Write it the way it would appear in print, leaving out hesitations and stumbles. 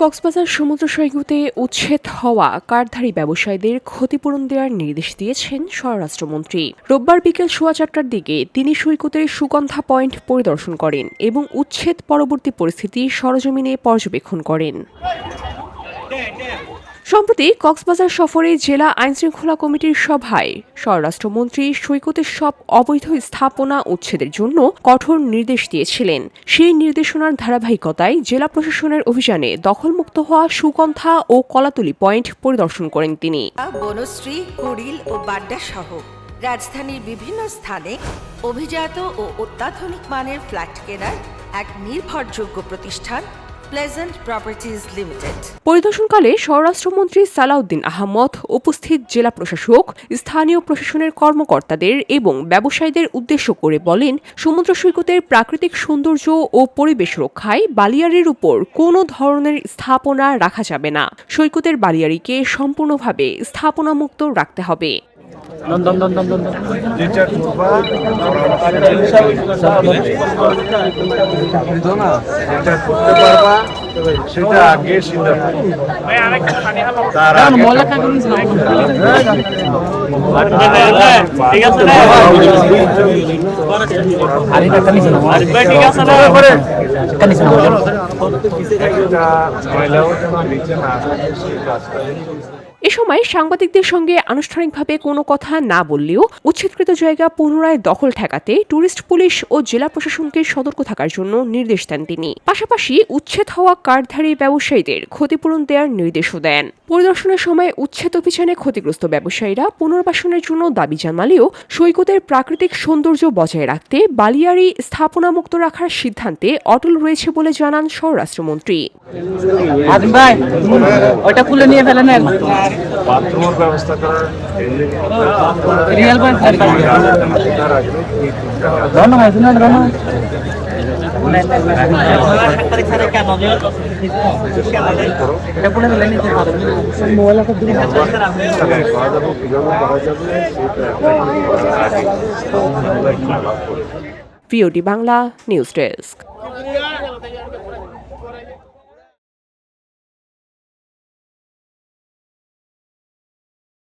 কক্সবাজার সমুদ্র সৈকতে উচ্ছেদ হওয়া কার্ডধারী ব্যবসায়ীদের ক্ষতিপূরণ দেওয়ার নির্দেশ দিয়েছেন স্বরাষ্ট্রমন্ত্রী। রোববার বিকেল 4:15টার দিকে তিনি সৈকতের সুগন্ধা পয়েন্ট পরিদর্শন করেন এবং উচ্ছেদ পরবর্তী পরিস্থিতি সরেজমিনে পর্যবেক্ষণ করেন। সম্প্রতি কক্সবাজার সফরে জেলা আইনশৃঙ্খলা কমিটির সভায় স্বরাষ্ট্রমন্ত্রী সৈকতের সব অবৈধ স্থাপনা উচ্ছেদের জন্য কঠোর নির্দেশ দিয়েছিলেন। সেই নির্দেশনার ধারাবাহিকতায় জেলা প্রশাসনের অভিযানে দখলমুক্ত হওয়া সুগন্ধা ও কলাতলি পয়েন্ট পরিদর্শন করেন তিনি। বনশ্রী, কুড়িল ও বাড্ডা সহ রাজধানীর বিভিন্ন স্থানে অভিজাত ও অত্যাধুনিক মানের ফ্ল্যাট কেনার এক নির্ভরযোগ্য প্রতিষ্ঠান প্লেজেন্ট প্রপার্টিজ লিমিটেড। পরিদর্শনকালে স্বরাষ্ট্রমন্ত্রী সালাউদ্দিন আহমদ, উপস্থিত জেলা প্রশাসক, স্থানীয় প্রশাসনের কর্মকর্তাদের এবং ব্যবসায়ীদের উদ্দেশ্য করে বলেন, সমুদ্র সৈকতের প্রাকৃতিক সৌন্দর্য ও পরিবেশ রক্ষায় বালিয়াড়ির উপর কোনো ধরনের স্থাপনা রাখা যাবে না। সৈকতের বালিয়াড়িকে সম্পূর্ণভাবে স্থাপনামুক্ত রাখতে হবে। সেটা আগে এ সময় সাংবাদিকদের সঙ্গে আনুষ্ঠানিকভাবে কোনো কথা না বললেও উচ্ছেদকৃত জায়গা পুনরায় দখল ঠেকাতে ট্যুরিস্ট পুলিশ ও জেলা প্রশাসনকে সতর্ক থাকার জন্য নির্দেশ দেন তিনি। পাশাপাশি উচ্ছেদ হওয়া কার্ডধারী ব্যবসায়ীদের ক্ষতিপূরণ দেওয়ার নির্দেশও দেন। পরিদর্শনের সময় উচ্ছেদ অভিযানে ক্ষতিগ্রস্ত ব্যবসায়ীরা পুনর্বাসনের জন্য দাবি জানালেও সৈকতের প্রাকৃতিক সৌন্দর্য বজায় রাখতে বালিয়াড়ি স্থাপনামুক্ত রাখার সিদ্ধান্তে অটল রয়েছে বলে জানান স্বরাষ্ট্রমন্ত্রী। বাথরুমের ব্যবস্থা করার ভিওডি বাংলা নিউজ ডেস্ক।